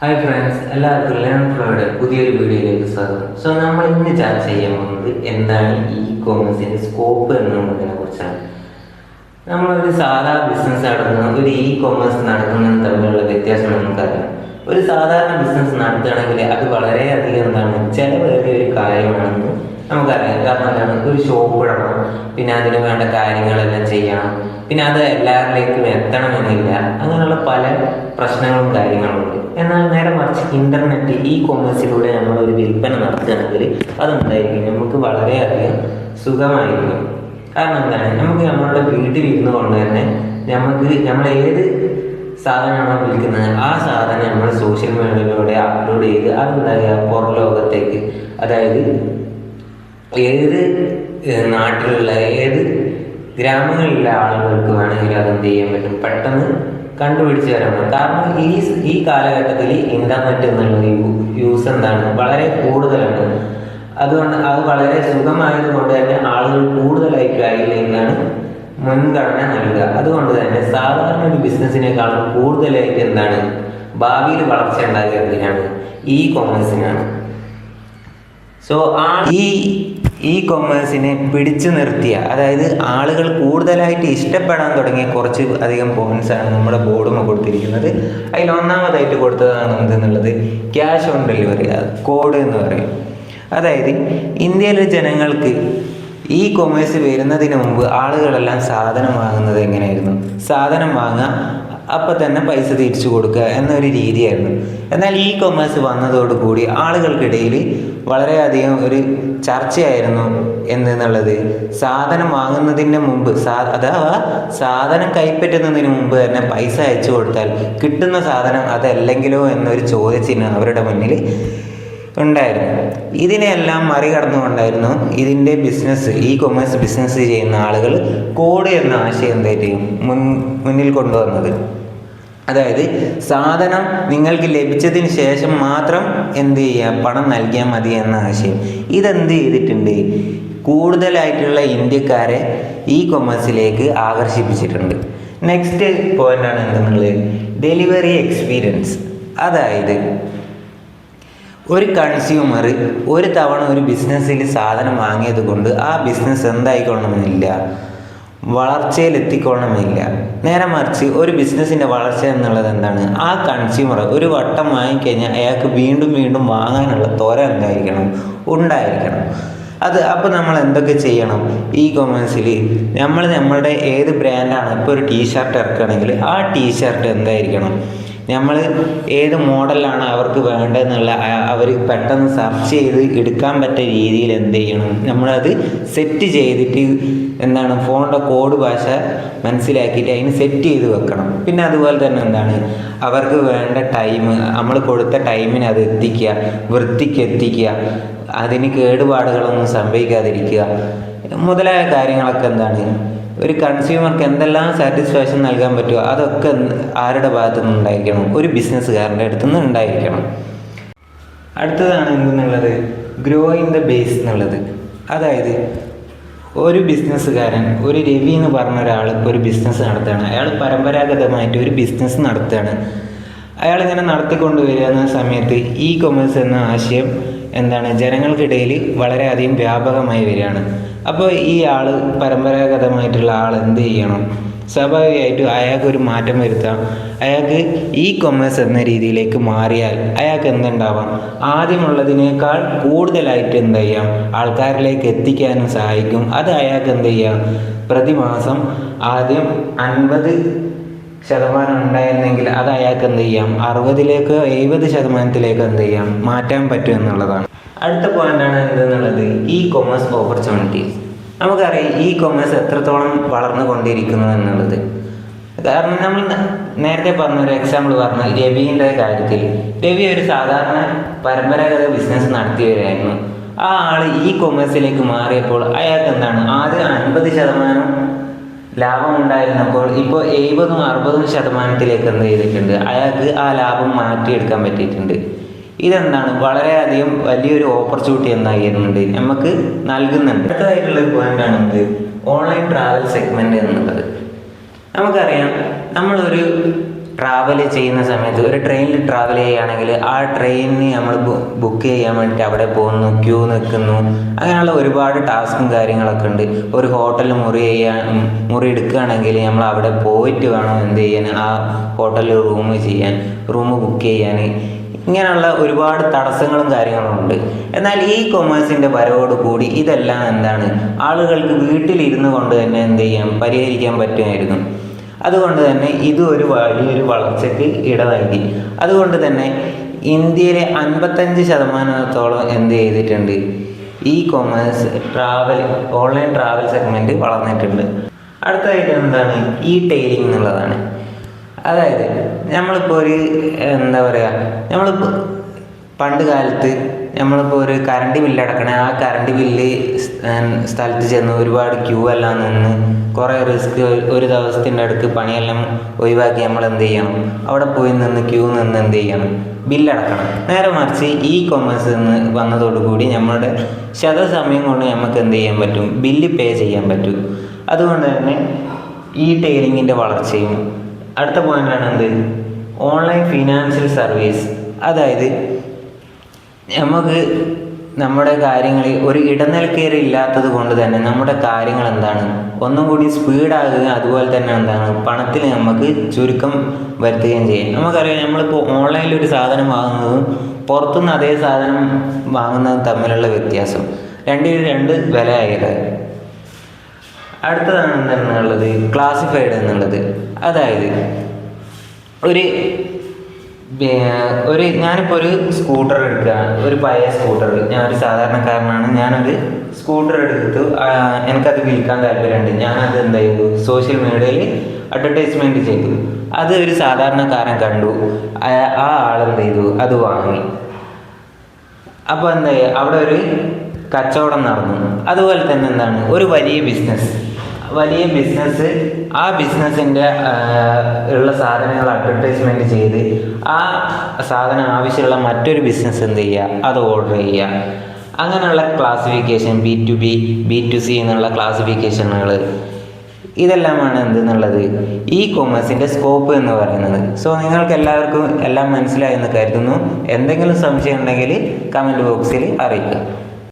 Hi friends, എല്ലാവർക്കും learn ഫ്ലോയുടെ പുതിയൊരു വീഡിയോയിലേക്ക് സ്വാഗതം. നമ്മൾ ഇന്ന് ചർച്ച ചെയ്യാൻ പോകുന്നത് എന്താണ് ഇ കോമേഴ്സിന്റെ സ്കോപ്പ് എന്നുള്ളതിനെ കുറിച്ചാണ്. നമ്മളൊരു സാധാ ബിസിനസ് നടത്തുന്ന ഒരു ഇ കോമേഴ്സ് നടത്തുന്നതും തമ്മിലുള്ള വ്യത്യാസം നമുക്കറിയാം. ഒരു സാധാരണ ബിസിനസ് നടത്തുകയാണെങ്കിൽ അത് വളരെയധികം ചിലവേറിയ ഒരു കാര്യമാണെന്ന് നമുക്കറിയാം. കാരണം എന്താണ്, ഒരു ഷോപ്പ് ഇടണം, പിന്നെ അതിന് വേണ്ട കാര്യങ്ങളെല്ലാം ചെയ്യണം, പിന്നെ അത് എല്ലാവരിലേക്കും എത്തണമെന്നില്ല, അങ്ങനെയുള്ള പല പ്രശ്നങ്ങളും കാര്യങ്ങളും ഉണ്ട്. എന്നാൽ നേരെ മറിച്ച് ഇന്റർനെറ്റ് ഇ കോമേഴ്സിലൂടെ നമ്മൾ ഒരു വിൽപ്പന നടത്തുകയാണെങ്കിൽ അതുണ്ടായിരിക്കും നമുക്ക് വളരെയധികം സുഖമായിരിക്കും. കാരണം എന്താണ്, നമുക്ക് നമ്മളുടെ വീട്ടിൽ ഇരുന്ന് കൊണ്ട് തന്നെ നമ്മൾ ഏത് സാധനമാണോ വിൽക്കുന്നത് ആ സാധനം നമ്മൾ സോഷ്യൽ മീഡിയയിലൂടെ അപ്ലോഡ് ചെയ്ത് അതുണ്ടാകുക പുറം ലോകത്തേക്ക്, അതായത് ഏത് നാട്ടിലുള്ള ഏത് ഗ്രാമങ്ങളിലുള്ള ആളുകൾക്ക് വേണമെങ്കിൽ അതെന്ത് ചെയ്യാൻ പറ്റും, പെട്ടെന്ന് കണ്ടുപിടിച്ച് തരാൻ പറ്റും. കാരണം ഈ കാലഘട്ടത്തിൽ ഇന്റർനെറ്റ് എന്നുള്ള യൂസ് വളരെ കൂടുതലാണ്. അതുകൊണ്ട് അത് വളരെ സുഖമായത് കൊണ്ട് തന്നെ ആളുകൾ കൂടുതലായിട്ട് അതിലേക്കാണ് മുൻഗണന നൽകുക. അതുകൊണ്ട് തന്നെ സാധാരണ ഒരു ബിസിനസ്സിനേക്കാളും കൂടുതലായിട്ട് ഭാവിയിൽ വളർച്ച ഉണ്ടാകുന്നതിനാണ് ഇ കോമേഴ്സിനാണ്. ഈ കൊമേഴ്സിനെ പിടിച്ചു നിർത്തിയ, അതായത് ആളുകൾ കൂടുതലായിട്ട് ഇഷ്ടപ്പെടാൻ തുടങ്ങിയ കുറച്ച് അധികം പോയിന്റ്സ് ആണ് നമ്മുടെ ബോർഡും കൊടുത്തിരിക്കുന്നത്. അതിൽ ഒന്നാമതായിട്ട് കൊടുത്തതാണ് എന്തെന്നുള്ളത് ക്യാഷ് ഓൺ ഡെലിവറി, കോഡ് എന്ന് പറയും. അതായത് ഇന്ത്യയിലെ ജനങ്ങൾക്ക് ഈ കൊമേഴ്സ് വരുന്നതിന് മുമ്പ് ആളുകളെല്ലാം സാധനം വാങ്ങുന്നത് എങ്ങനെയായിരുന്നു, സാധനം വാങ്ങുക അപ്പം തന്നെ പൈസ തിരിച്ചു കൊടുക്കുക എന്നൊരു രീതിയായിരുന്നു. എന്നാൽ ഈ കൊമേഴ്സ് വന്നതോടുകൂടി ആളുകൾക്കിടയിൽ വളരെയധികം ഒരു ചർച്ചയായിരുന്നു എന്തെന്നുള്ളത്, സാധനം വാങ്ങുന്നതിന് മുമ്പ് അഥവാ സാധനം കൈപ്പറ്റുന്നതിന് മുമ്പ് തന്നെ പൈസ അയച്ചു കൊടുത്താൽ കിട്ടുന്ന സാധനം അതല്ലെങ്കിലോ എന്നൊരു ചോദ്യചിഹ്നം അവരുടെ മുന്നിൽ ഉണ്ടായിരുന്നു. ഇതിനെല്ലാം മറികടന്നുകൊണ്ടായിരുന്നു ഇതിൻ്റെ ബിസിനസ്, ഇ കൊമേഴ്സ് ബിസിനസ് ചെയ്യുന്ന ആളുകൾ കോഡ് എന്ന ആശയം എന്തായിട്ടും മുന്നിൽ കൊണ്ടുവന്നത്. അതായത് സാധനം നിങ്ങൾക്ക് ലഭിച്ചതിന് ശേഷം മാത്രം എന്ത് ചെയ്യുക, പണം നൽകിയാൽ മതി എന്ന ആശയം. ഇതെന്ത് ചെയ്തിട്ടുണ്ട്, കൂടുതലായിട്ടുള്ള ഇന്ത്യക്കാരെ ഇ കൊമേഴ്സിലേക്ക് ആകർഷിപ്പിച്ചിട്ടുണ്ട്. നെക്സ്റ്റ് പോയിന്റാണ് എന്തെന്നുള്ളത് ഡെലിവറി എക്സ്പീരിയൻസ്. അതായത് ഒരു കൺസ്യൂമർ ഒരു തവണ ഒരു ബിസിനസ്സിൽ സാധനം വാങ്ങിയത് കൊണ്ട് ആ ബിസിനസ് എന്തായിക്കൊള്ളണമെന്നില്ല, വളർച്ചയിലെത്തിക്കൊള്ളണമെന്നില്ല. നേരെ മറിച്ച് ഒരു ബിസിനസ്സിൻ്റെ വളർച്ച എന്നുള്ളത് എന്താണ്, ആ കൺസ്യൂമർ ഒരു വട്ടം വാങ്ങിക്കഴിഞ്ഞാൽ അയാൾക്ക് വീണ്ടും വീണ്ടും വാങ്ങാനുള്ള ത്വര ഉണ്ടായിരിക്കണം. അപ്പോൾ നമ്മൾ എന്തൊക്കെ ചെയ്യണം, ഇ കൊമേഴ്സിൽ നമ്മളുടെ ഏത് ബ്രാൻഡാണ്, ഇപ്പോൾ ഒരു ടീഷർട്ട് ഇറക്കുകയാണെങ്കിൽ ആ ടീഷർട്ട് എന്തായിരിക്കണം, നമ്മൾ ഏത് മോഡലാണ് അവർക്ക് വേണ്ടതെന്നുള്ള അവർ പെട്ടെന്ന് സെർച്ച് ചെയ്ത് എടുക്കാൻ പറ്റിയ രീതിയിൽ എന്ത് ചെയ്യണം, നമ്മളത് സെറ്റ് ചെയ്തിട്ട് ഫോണിൻ്റെ കോഡ് ഭാഷ മനസ്സിലാക്കിയിട്ട് അതിന് സെറ്റ് ചെയ്ത് വെക്കണം. പിന്നെ അതുപോലെ തന്നെ അവർക്ക് വേണ്ട ടൈം, നമ്മൾ കൊടുത്ത ടൈമിന് അത് എത്തിക്കുക, വൃത്തിക്ക് എത്തിക്കുക, അതിന് കേടുപാടുകളൊന്നും സംഭവിക്കാതിരിക്കുക മുതലായ കാര്യങ്ങളൊക്കെ ഒരു കൺസ്യൂമർക്ക് എന്തെല്ലാം സാറ്റിസ്ഫാക്ഷൻ നൽകാൻ പറ്റുമോ അതൊക്കെ ആരുടെ ഭാഗത്തു നിന്ന് ഉണ്ടായിരിക്കണം, ഒരു ബിസിനസ്സുകാരൻ്റെ അടുത്തു നിന്ന് ഉണ്ടായിരിക്കണം. അടുത്തതാണ് എന്തെന്നുള്ളത് ഗ്രോയിങ് ദ ബേസ് എന്നുള്ളത്. അതായത് ഒരു ബിസിനസ്സുകാരൻ, ഒരു രവി എന്ന് പറഞ്ഞ ഒരാൾ ഇപ്പോൾ ഒരു ബിസിനസ് നടത്തുകയാണ്. അയാൾ പരമ്പരാഗതമായിട്ട് ഒരു ബിസിനസ് നടത്തുകയാണ്. അയാളിങ്ങനെ നടത്തിക്കൊണ്ടുവരുന്ന സമയത്ത് ഇ കൊമേഴ്സ് എന്ന ആശയം ജനങ്ങൾക്കിടയിൽ വളരെയധികം വ്യാപകമായി വരികയാണ്. അപ്പോൾ ഈ ആൾ, പരമ്പരാഗതമായിട്ടുള്ള ആൾ എന്ത് ചെയ്യണം, സ്വാഭാവികമായിട്ടും അയാൾക്കൊരു മാറ്റം വരുത്താം. അയാൾക്ക് ഇ കൊമേഴ്സ് എന്ന രീതിയിലേക്ക് മാറിയാൽ അയാൾക്ക് എന്തുണ്ടാവാം, ആദ്യമുള്ളതിനേക്കാൾ കൂടുതലായിട്ട് ആൾക്കാരിലേക്ക് എത്തിക്കാനും സഹായിക്കും. അത് അയാൾക്ക് പ്രതിമാസം ആദ്യം 50% ഉണ്ടായിരുന്നെങ്കിൽ അത് അയാൾക്ക് 60% മാറ്റാൻ പറ്റും എന്നുള്ളതാണ്. അടുത്ത പോയിന്റാണ് എന്തെന്നുള്ളത് ഇ കൊമേഴ്സ് ഓപ്പർച്യൂണിറ്റീസ്. നമുക്കറിയാം ഇ കൊമേഴ്സ് എത്രത്തോളം വളർന്നുകൊണ്ടിരിക്കുന്നു എന്നുള്ളത്. കാരണം നമ്മൾ നേരത്തെ പറഞ്ഞൊരു എക്സാമ്പിൾ പറഞ്ഞ രവിയുടെ കാര്യത്തിൽ, രവി ഒരു സാധാരണ പരമ്പരാഗത ബിസിനസ് നടത്തിയവരായിരുന്നു. ആ ആൾ ഇ കൊമേഴ്സിലേക്ക് മാറിയപ്പോൾ അയാൾക്ക് ആദ്യം 50% ലാഭം ഉണ്ടായിരുന്നപ്പോൾ ഇപ്പോൾ 70-60% എന്ത് ചെയ്തിട്ടുണ്ട്, അയാൾക്ക് ആ ലാഭം മാറ്റിയെടുക്കാൻ പറ്റിയിട്ടുണ്ട്. വളരെയധികം വലിയൊരു ഓപ്പർച്യൂണിറ്റി എന്തായിരുന്നുണ്ട് നമുക്ക് നൽകുന്നുണ്ട്. അടുത്തതായിട്ടുള്ളൊരു പോയിന്റാണ് ഓൺലൈൻ ട്രാവൽ സെഗ്മെന്റ് എന്നുള്ളത്. നമുക്കറിയാം, നമ്മളൊരു ട്രാവൽ ചെയ്യുന്ന സമയത്ത് ഒരു ട്രെയിനിൽ ട്രാവൽ ചെയ്യുകയാണെങ്കിൽ ആ ട്രെയിനിന് നമ്മൾ ബുക്ക് ചെയ്യാൻ വേണ്ടിയിട്ട് അവിടെ പോകുന്നു, ക്യൂ നിൽക്കുന്നു, അങ്ങനെയുള്ള ഒരുപാട് ടാസ്കും കാര്യങ്ങളൊക്കെ ഉണ്ട്. ഒരു ഹോട്ടലിൽ മുറി എടുക്കുകയാണെങ്കിൽ നമ്മൾ അവിടെ പോയിട്ട് വേണം എന്ത് ചെയ്യാൻ, ആ ഹോട്ടലിൽ റൂം ബുക്ക് ചെയ്യാൻ. ഇങ്ങനെയുള്ള ഒരുപാട് തടസ്സങ്ങളും കാര്യങ്ങളും ഉണ്ട്. എന്നാൽ ഈ കൊമേഴ്സിൻ്റെ വരവോടുകൂടി ഇതെല്ലാം എന്താണ്, ആളുകൾക്ക് വീട്ടിലിരുന്നു കൊണ്ട് തന്നെ എന്ത് ചെയ്യാം, പരിഹരിക്കാൻ പറ്റുമായിരുന്നു. അതുകൊണ്ട് തന്നെ ഇത് ഒരു വലിയൊരു വളർച്ചയ്ക്ക് ഇട നൽകി. അതുകൊണ്ട് തന്നെ ഇന്ത്യയിലെ 55% എന്ത് ചെയ്തിട്ടുണ്ട്, ഈ കൊമേഴ്സ് ഓൺലൈൻ ട്രാവൽ സെഗ്മെൻറ്റ് വളർന്നിട്ടുണ്ട്. അടുത്തതായിട്ട് എന്താണ്, ഈ ടെയിലിംഗ് എന്നുള്ളതാണ്. അതായത് നമ്മളിപ്പോൾ ഒരു എന്താ പറയുക, നമ്മളിപ്പോൾ പണ്ട് കാലത്ത് നമ്മളിപ്പോൾ ഒരു കറണ്ട് ബില്ല് അടക്കണേ, ആ കറണ്ട് ബില്ല് സ്ഥലത്ത് ചെന്ന് ഒരുപാട് ക്യൂ എല്ലാം നിന്ന് കുറേ റിസ്ക്, ഒരു ദിവസത്തിൻ്റെ അടുത്ത് പണിയെല്ലാം ഒഴിവാക്കി നമ്മൾ എന്ത് ചെയ്യണം, അവിടെ പോയി നിന്ന് ക്യൂ നിന്ന് എന്ത് ചെയ്യണം, ബില്ലടക്കണം. നേരെ മറിച്ച് ഈ കൊമേഴ്സ് വന്നതോടുകൂടി നമ്മുടെ സമയം കൊണ്ട് നമുക്ക് എന്ത് ചെയ്യാൻ പറ്റും, ബില്ല് പേ ചെയ്യാൻ പറ്റും. അതുകൊണ്ട് തന്നെ ഈ ടെയിലിങ്ങിൻ്റെ വളർച്ചയും. അടുത്ത പോയിൻ്റാണ് എന്ത്, ഓൺലൈൻ ഫിനാൻഷ്യൽ സർവീസ്. അതായത് നമുക്ക് നമ്മുടെ കാര്യങ്ങളിൽ ഒരു ഇടനിലക്കയറി ഇല്ലാത്തത് കൊണ്ട് തന്നെ നമ്മുടെ കാര്യങ്ങൾ എന്താണ്, ഒന്നും കൂടി സ്പീഡാകുക, അതുപോലെ തന്നെ എന്താണ്, പണത്തിൽ നമുക്ക് ചുരുക്കം വരുത്തുകയും ചെയ്യും. നമുക്കറിയാം, നമ്മളിപ്പോൾ ഓൺലൈനിൽ ഒരു സാധനം വാങ്ങുന്നതും പുറത്തുനിന്ന് അതേ സാധനം വാങ്ങുന്നതും തമ്മിലുള്ള വ്യത്യാസം, രണ്ട് വിലയായത്. അടുത്തതാണ് എന്താണെന്നുള്ളത്, ക്ലാസിഫൈഡ് എന്നുള്ളത്. അതായത് ഞാനിപ്പോൾ ഒരു സ്കൂട്ടർ എടുക്കുക, ഒരു പഴയ സ്കൂട്ടർ, ഞാനൊരു സാധാരണക്കാരനാണ്, ഞാനൊരു സ്കൂട്ടർ എടുത്തു, എനിക്കത് വിൽക്കാൻ താല്പര്യമുണ്ട്. ഞാനത് എന്ത് ചെയ്തു, സോഷ്യൽ മീഡിയയിൽ അഡ്വർടൈസ്മെൻറ്റ് ചെയ്തു. അത് ഒരു സാധാരണക്കാരൻ കണ്ടു, ആ ആളെന്ത് ചെയ്തു, അത് വാങ്ങി. അപ്പോൾ എന്താ, അവിടെ ഒരു കച്ചവടം നടന്നു. അതുപോലെ തന്നെ എന്താണ്, ഒരു വലിയ ബിസിനസ്, ആ ബിസിനസ്സിൻ്റെ ഉള്ള സാധനങ്ങൾ അഡ്വർടൈസ്മെൻറ്റ് ചെയ്ത് ആ സാധനം ആവശ്യമുള്ള മറ്റൊരു ബിസിനസ് എന്ത് ചെയ്യുക, അത് ഓർഡർ ചെയ്യുക. അങ്ങനെയുള്ള ക്ലാസിഫിക്കേഷൻ, B2B, B2C എന്നുള്ള ക്ലാസിഫിക്കേഷനുകൾ, ഇതെല്ലാമാണ് എന്തെന്നുള്ളത് ഈ കൊമേഴ്സിൻ്റെ സ്കോപ്പ് എന്ന് പറയുന്നത്. സോ നിങ്ങൾക്ക് എല്ലാവർക്കും എല്ലാം മനസ്സിലായെന്ന് കരുതുന്നു. എന്തെങ്കിലും സംശയം ഉണ്ടെങ്കിൽ കമൻറ്റ് ബോക്സിൽ അറിയിക്കുക.